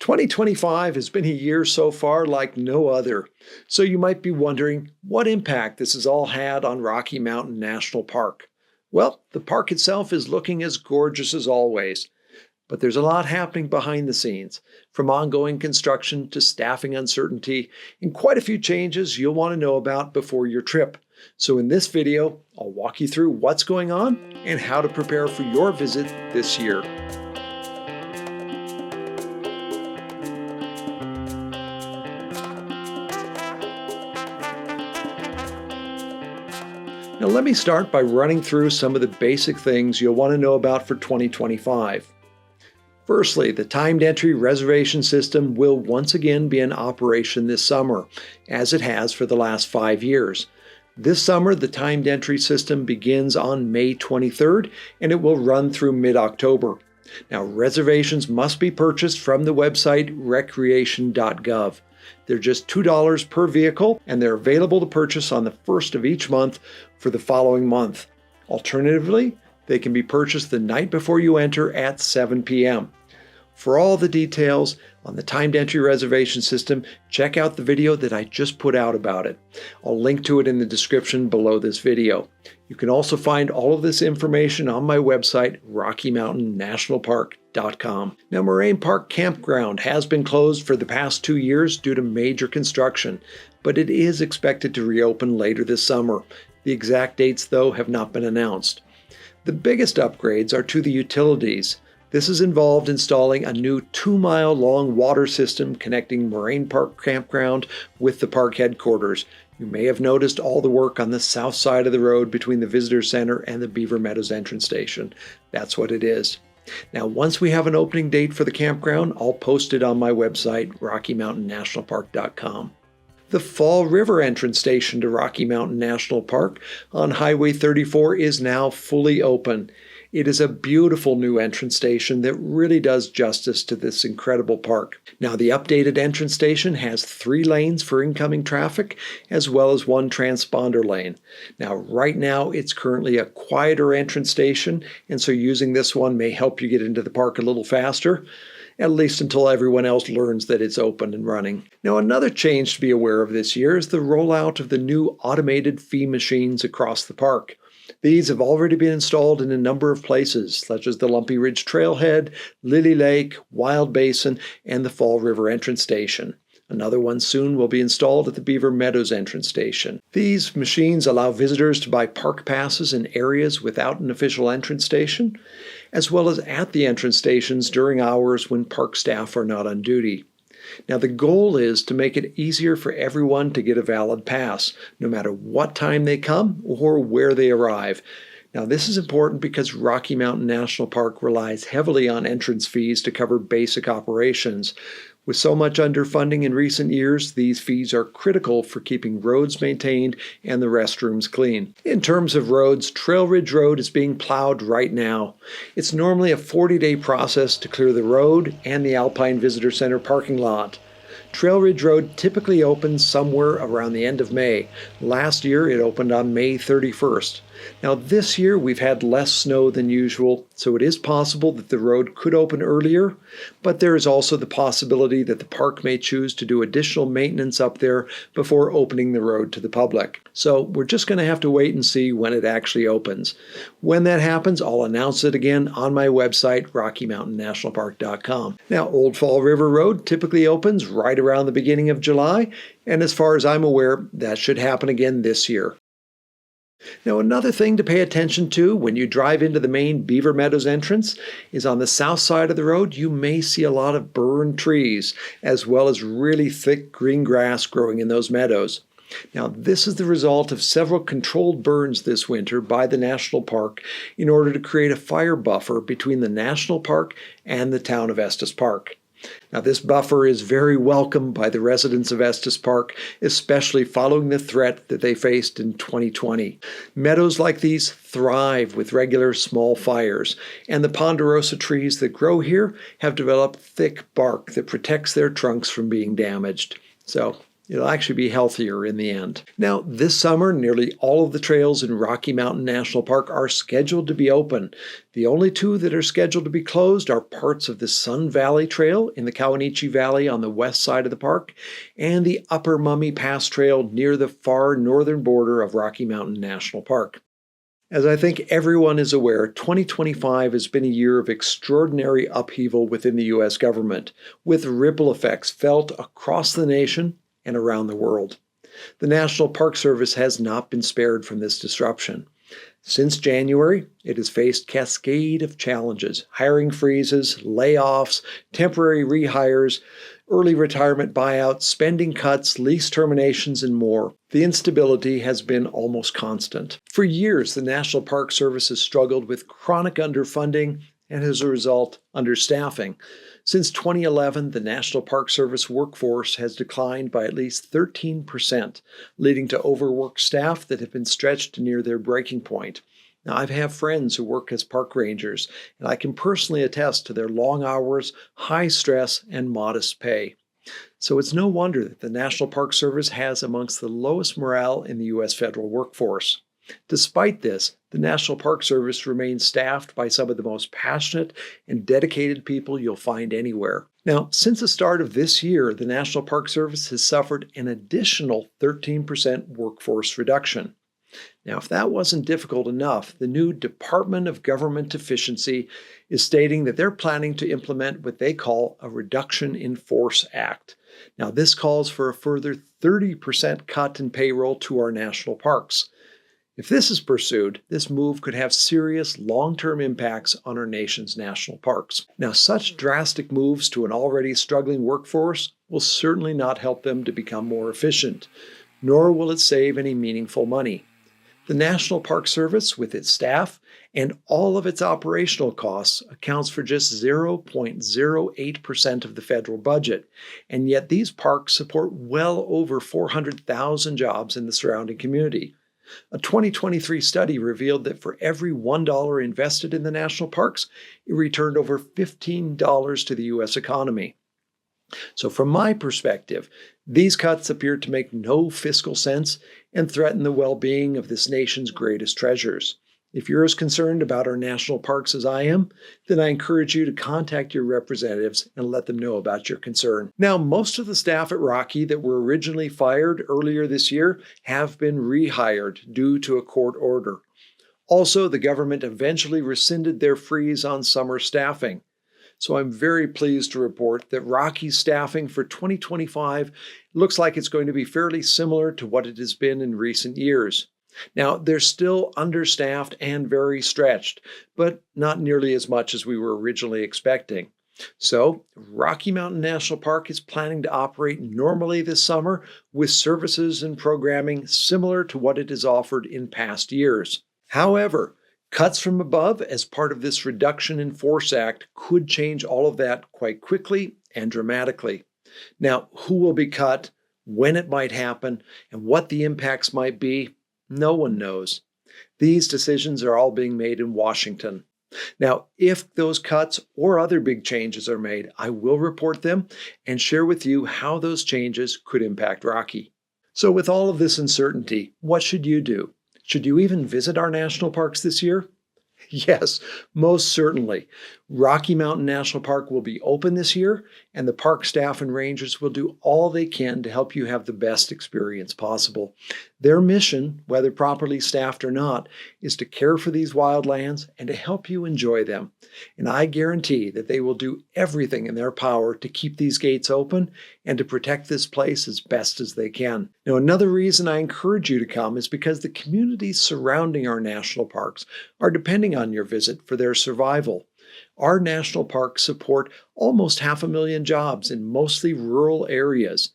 2025 has been a year so far like no other, so you might be wondering what impact this has all had on Rocky Mountain National Park. Well, the park itself is looking as gorgeous as always, but there's a lot happening behind the scenes, from ongoing construction to staffing uncertainty, and quite a few changes you'll want to know about before your trip. So in this video, I'll walk you through what's going on and how to prepare for your visit this year. Now let me start by running through some of the basic things you'll want to know about for 2025. Firstly, the timed entry reservation system will once again be in operation this summer, as it has for the last 5 years. This summer, the timed entry system begins on May 23rd, and it will run through mid-October. Now, reservations must be purchased from the website recreation.gov. They're just $2 per vehicle, and they're available to purchase on the first of each month for the following month. Alternatively, they can be purchased the night before you enter at 7 p.m. For all the details on the timed entry reservation system, check out the video that I just put out about it. I'll link to it in the description below this video. You can also find all of this information on my website, RockyMountainNationalPark.com. Now, Moraine Park Campground has been closed for the past 2 years due to major construction, but it is expected to reopen later this summer. The exact dates, though, have not been announced. The biggest upgrades are to the utilities. This has involved installing a new 2-mile long water system connecting Moraine Park Campground with the park headquarters. You may have noticed all the work on the south side of the road between the visitor center and the Beaver Meadows entrance station. That's what it is. Now, once we have an opening date for the campground, I'll post it on my website, RockyMountainNationalPark.com. The Fall River entrance station to Rocky Mountain National Park on Highway 34 is now fully open. It is a beautiful new entrance station that really does justice to this incredible park. Now, the updated entrance station has 3 lanes for incoming traffic, as well as 1 transponder lane. Now, right now, it's currently a quieter entrance station, and so using this one may help you get into the park a little faster, at least until everyone else learns that it's open and running. Now, another change to be aware of this year is the rollout of the new automated fee machines across the park. These have already been installed in a number of places, such as the Lumpy Ridge Trailhead, Lily Lake, Wild Basin, and the Fall River entrance station. Another one soon will be installed at the Beaver Meadows entrance station. These machines allow visitors to buy park passes in areas without an official entrance station, as well as at the entrance stations during hours when park staff are not on duty. Now, the goal is to make it easier for everyone to get a valid pass, no matter what time they come or where they arrive. Now, this is important because Rocky Mountain National Park relies heavily on entrance fees to cover basic operations. With so much underfunding in recent years, these fees are critical for keeping roads maintained and the restrooms clean. In terms of roads, Trail Ridge Road is being plowed right now. It's normally a 40-day process to clear the road and the Alpine Visitor Center parking lot. Trail Ridge Road typically opens somewhere around the end of May. Last year, it opened on May 31st. Now, this year, we've had less snow than usual, so it is possible that the road could open earlier, but there is also the possibility that the park may choose to do additional maintenance up there before opening the road to the public. So we're just going to have to wait and see when it actually opens. When that happens, I'll announce it again on my website, RockyMountainNationalPark.com. Now, Old Fall River Road typically opens right around the beginning of July, and as far as I'm aware, that should happen again this year. Now, another thing to pay attention to when you drive into the main Beaver Meadows entrance is on the south side of the road, you may see a lot of burned trees, as well as really thick green grass growing in those meadows. Now, this is the result of several controlled burns this winter by the National Park in order to create a fire buffer between the National Park and the town of Estes Park. Now, this buffer is very welcome by the residents of Estes Park, especially following the threat that they faced in 2020. Meadows like these thrive with regular small fires, and the ponderosa trees that grow here have developed thick bark that protects their trunks from being damaged. So, It'll actually be healthier in the end. Now, this summer, nearly all of the trails in Rocky Mountain National Park are scheduled to be open. The only two that are scheduled to be closed are parts of the Sun Valley Trail in the Kawanichi Valley on the west side of the park and the Upper Mummy Pass Trail near the far northern border of Rocky Mountain National Park. As I think everyone is aware, 2025 has been a year of extraordinary upheaval within the U.S. government, with ripple effects felt across the nation and around the world. The National Park Service has not been spared from this disruption. Since January, it has faced a cascade of challenges: hiring freezes, layoffs, temporary rehires, early retirement buyouts, spending cuts, lease terminations, and more. The instability has been almost constant. For years, the National Park Service has struggled with chronic underfunding and, as a result, understaffing. Since 2011, the National Park Service workforce has declined by at least 13%, leading to overworked staff that have been stretched near their breaking point. Now, I have friends who work as park rangers, and I can personally attest to their long hours, high stress, and modest pay. So it's no wonder that the National Park Service has amongst the lowest morale in the U.S. federal workforce. Despite this, the National Park Service remains staffed by some of the most passionate and dedicated people you'll find anywhere. Now, since the start of this year, the National Park Service has suffered an additional 13% workforce reduction. Now, if that wasn't difficult enough, the new Department of Government Efficiency is stating that they're planning to implement what they call a Reduction in Force Act. Now, this calls for a further 30% cut in payroll to our national parks. If this is pursued, this move could have serious long-term impacts on our nation's national parks. Now, such drastic moves to an already struggling workforce will certainly not help them to become more efficient, nor will it save any meaningful money. The National Park Service, with its staff and all of its operational costs, accounts for just 0.08% of the federal budget, and yet these parks support well over 400,000 jobs in the surrounding community. A 2023 study revealed that for every $1 invested in the national parks, it returned over $15 to the U.S. economy. So from my perspective, these cuts appear to make no fiscal sense and threaten the well-being of this nation's greatest treasures. If you're as concerned about our national parks as I am, then I encourage you to contact your representatives and let them know about your concern. Now, most of the staff at Rocky that were originally fired earlier this year have been rehired due to a court order. Also, the government eventually rescinded their freeze on summer staffing. So I'm very pleased to report that Rocky's staffing for 2025 looks like it's going to be fairly similar to what it has been in recent years. Now, they're still understaffed and very stretched, but not nearly as much as we were originally expecting. So, Rocky Mountain National Park is planning to operate normally this summer with services and programming similar to what it has offered in past years. However, cuts from above as part of this Reduction in Force Act could change all of that quite quickly and dramatically. Now, who will be cut, when it might happen, and what the impacts might be, no one knows. These decisions are all being made in Washington. Now, if those cuts or other big changes are made, I will report them and share with you how those changes could impact Rocky. So with all of this uncertainty, what should you do? Should you even visit our national parks this year? Yes, most certainly. Rocky Mountain National Park will be open this year, and the park staff and rangers will do all they can to help you have the best experience possible. Their mission, whether properly staffed or not, is to care for these wildlands and to help you enjoy them. And I guarantee that they will do everything in their power to keep these gates open and to protect this place as best as they can. Now, another reason I encourage you to come is because the communities surrounding our national parks are depending on your visit for their survival. Our national parks support almost 500,000 jobs in mostly rural areas.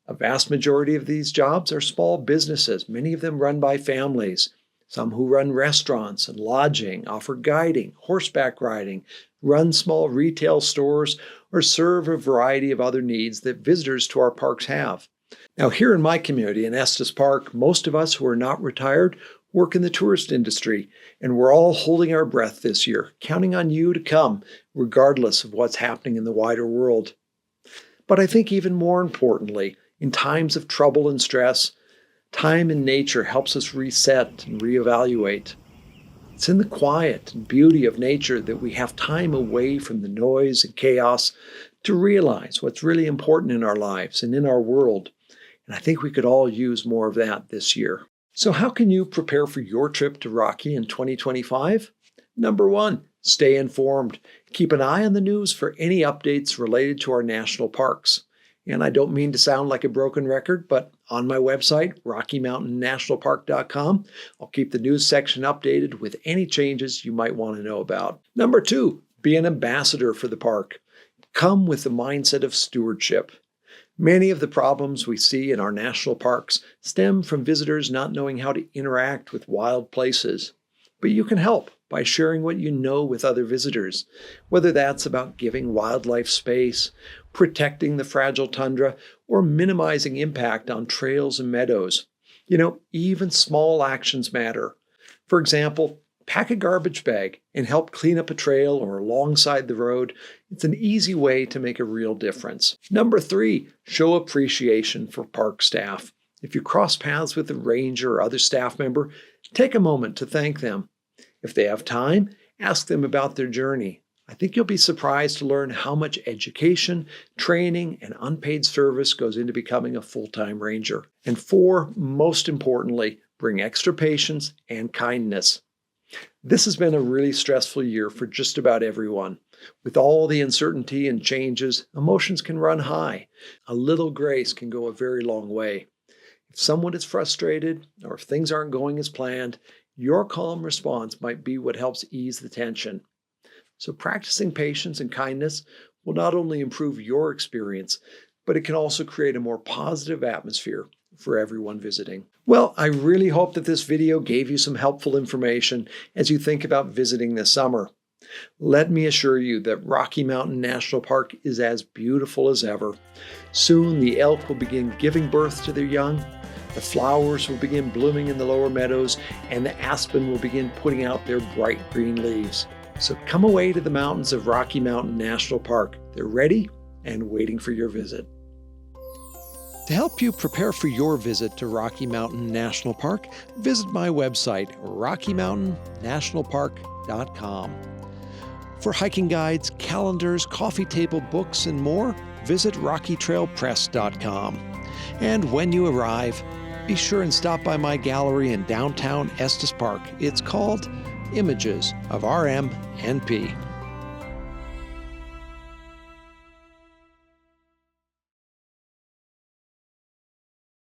A vast majority of these jobs are small businesses, many of them run by families. Some who run restaurants and lodging, offer guiding, horseback riding, run small retail stores, or serve a variety of other needs that visitors to our parks have. Now, here in my community in Estes Park, most of us who are not retired work in the tourist industry, and we're all holding our breath this year, counting on you to come, regardless of what's happening in the wider world. But I think even more importantly, In times of trouble and stress, time in nature helps us reset and reevaluate. It's in the quiet and beauty of nature that we have time away from the noise and chaos to realize what's really important in our lives and in our world. And I think we could all use more of that this year. So how can you prepare for your trip to Rocky in 2025? Number 1, stay informed. Keep an eye on the news for any updates related to our national parks. And I don't mean to sound like a broken record, but on my website, RockyMountainNationalPark.com, I'll keep the news section updated with any changes you might want to know about. Number 2, be an ambassador for the park. Come with the mindset of stewardship. Many of the problems we see in our national parks stem from visitors not knowing how to interact with wild places. But you can help by sharing what you know with other visitors, whether that's about giving wildlife space, protecting the fragile tundra, or minimizing impact on trails and meadows. Even small actions matter. For example, pack a garbage bag and help clean up a trail or alongside the road. It's an easy way to make a real difference. Number 3, show appreciation for park staff. If you cross paths with a ranger or other staff member, take a moment to thank them. If they have time, ask them about their journey. I think you'll be surprised to learn how much education, training, and unpaid service goes into becoming a full-time ranger. And 4, most importantly, bring extra patience and kindness. This has been a really stressful year for just about everyone. With all the uncertainty and changes, emotions can run high. A little grace can go a very long way. If someone is frustrated or if things aren't going as planned, your calm response might be what helps ease the tension. So practicing patience and kindness will not only improve your experience, but it can also create a more positive atmosphere for everyone visiting. Well, I really hope that this video gave you some helpful information as you think about visiting this summer. Let me assure you that Rocky Mountain National Park is as beautiful as ever. Soon the elk will begin giving birth to their young, the flowers will begin blooming in the lower meadows, and the aspen will begin putting out their bright green leaves. So come away to the mountains of Rocky Mountain National Park. They're ready and waiting for your visit. To help you prepare for your visit to Rocky Mountain National Park, visit my website, RockyMountainNationalPark.com. For hiking guides, calendars, coffee table books, and more, visit RockyTrailPress.com. And when you arrive, be sure and stop by my gallery in downtown Estes Park. It's called Images of RMNP.